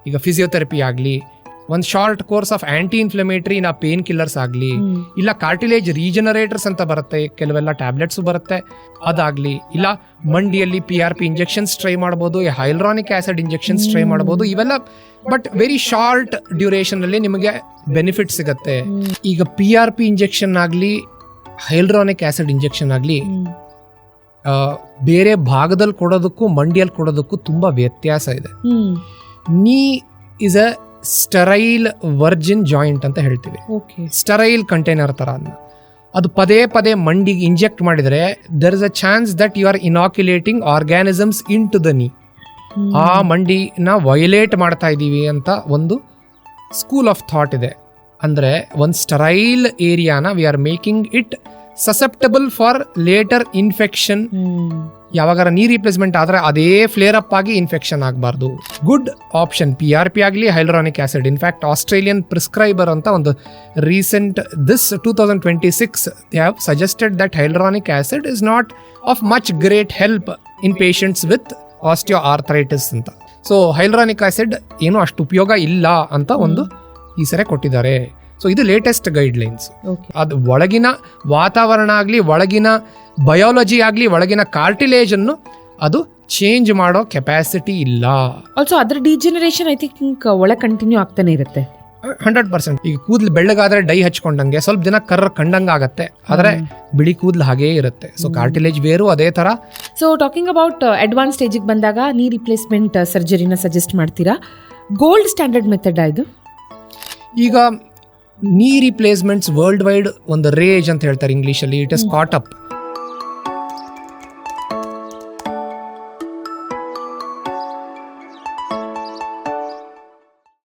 ಈಗ ಫಿಸಿಯೋಥೆರಪಿ ಆಗಲಿ, ಒಂದು short course of aunty inflammatory pain killers ಆಗಲಿ, ಇಲ್ಲ ಕಾರ್ಟಿಲೇಜ್ ರೀಜನರೇಟರ್ಸ್ ಅಂತ ಬರುತ್ತೆ, ಕೆಲವೆಲ್ಲ ಟ್ಯಾಬ್ಲೆಟ್ಸ್ ಬರುತ್ತೆ ಅದಾಗ್ಲಿ, ಇಲ್ಲ ಮಂಡಿಯಲ್ಲಿ PRP ಇಂಜೆಕ್ಷನ್ಸ್ ಟ್ರೈ ಮಾಡ್ಬೋದು, ಹೈಲ್ರಾನಿಕ್ ಆಸಿಡ್ ಇಂಜೆಕ್ಷನ್ಸ್ ಟ್ರೈ ಮಾಡ್ಬೋದು, ಇವೆಲ್ಲ ಬಟ್ ವೆರಿ ಶಾರ್ಟ್ ಡ್ಯೂರೇಷನ್ ಅಲ್ಲಿ ನಿಮಗೆ ಬೆನಿಫಿಟ್ ಸಿಗತ್ತೆ. ಈಗ PRP ಇಂಜೆಕ್ಷನ್ ಆಗಲಿ, ಹೈಲ್ರಾನಿಕ್ ಆಸಿಡ್ ಇಂಜೆಕ್ಷನ್ ಆಗಲಿ, ಬೇರೆ ಭಾಗದಲ್ಲಿ ಕೊಡೋದಕ್ಕೂ ಮಂಡಿಯಲ್ಲಿ ಕೊಡೋದಕ್ಕೂ ತುಂಬಾ ವ್ಯತ್ಯಾಸ ಇದೆ. Knee is a sterile virgin joint ಅಂತ ಹೇಳ್ತೀವಿ. ಸ್ಟರೈಲ್ ಕಂಟೈನರ್ ತರ ಅದು ಪದೇ ಪದೇ ಮಂಡಿಗೆ ಇಂಜೆಕ್ಟ್ ಮಾಡಿದ್ರೆ there is a chance that you are inoculating organisms into the knee. ಆ ಮಂಡಿನ ವೈಲೇಟ್ ಮಾಡ್ತಾ ಇದ್ದೀವಿ ಅಂತ ಒಂದು ಸ್ಕೂಲ್ ಆಫ್ ಥಾಟ್ ಇದೆ. ಅಂದ್ರೆ ಒಂದು ಸ್ಟರೈಲ್ ಏರಿಯಾನ we are making it susceptible for later infection. ಯಾವಾಗಾರ ನೀ ರಿಪ್ಲೇಸ್ಮೆಂಟ್ ಆದ್ರೆ ಅದೇ ಫ್ಲೇರ್ ಅಪ್ ಆಗಿ ಇನ್ಫೆಕ್ಷನ್ ಆಗಬಾರ್ದು. ಗುಡ್ ಆಪ್ಷನ್ PRP ಆಗಲಿ, hyaluronic acid. In fact Australian prescriber ಅಂತ ಒಂದು recent this 2026 they have suggested that hyaluronic acid is not of much great help in patients with osteoarthritis ಅಂತ. So hyaluronic acid ಏನು ಅಷ್ಟು ಉಪಯೋಗ ಇಲ್ಲ ಅಂತ ಒಂದು ಈ ಸರಿ ಕೊಟ್ಟಿದ್ದಾರೆ. ಸೊ ಇದು ಲೇಟೆಸ್ಟ್ ಗೈಡ್ಲೈನ್ಸ್. ಅದು ಒಳಗಿನ ವಾತಾವರಣ ಆಗಲಿ, ಒಳಗಿನ ಬಯಾಲಜಿ ಆಗಲಿ, ಒಳಗಿನ ಕಾರ್ಟಿಲೇಜ್ ಅನ್ನು ಅದು ಚೇಂಜ್ ಮಾಡೋ ಕೆಪಾಸಿಟಿ ಇಲ್ಲ. ಆಲ್ಸೋ ಅದರ ಡಿಜೆನರೇಷನ್ ಐ ಥಿಂಕ್ ಒಳಗೆ ಕಂಟಿನ್ಯೂ ಆಗ್ತಾನೆ ಇರುತ್ತೆ 100%. ಈಗ ಕೂದಲು ಬೆಳ್ಳಗಾದ್ರೆ ಡೈ ಹಚ್ಕೊಂಡಂಗೆ ಸ್ವಲ್ಪ ದಿನ ಕರ್ರ ಕಂಡಂಗೆ ಆಗತ್ತೆ, ಆದ್ರೆ ಬಿಳಿ ಕೂದಲು ಹಾಗೇ ಇರುತ್ತೆ. ಸೊ ಕಾರ್ಟಿಲೇಜ್ ಬೇರು ಅದೇ ತರ. ಸೊ ಟಾಕಿಂಗ್ ಅಬೌಟ್ ಅಡ್ವಾನ್ಸ್ ಸ್ಟೇಜಿಗೆ ಬಂದಾಗ ನೀ ರಿಪ್ಲೇಸ್ಮೆಂಟ್ ಸರ್ಜರಿನ ಸಜೆಸ್ಟ್ ಮಾಡ್ತೀರಾ? ಗೋಲ್ಡ್ ಸ್ಟ್ಯಾಂಡರ್ಡ್ ಮೆಥಡ್ ಇದು. ಈಗ ನೀ ರಿಪ್ಲೇಸ್ಮೆಂಟ್ಸ್ ವರ್ಲ್ಡ್ ವೈಡ್ ಒಂದು ರೇಜ್ ಅಂತ ಹೇಳ್ತಾರೆ ಇಂಗ್ಲಿಷಲ್ಲಿ. It is cot up.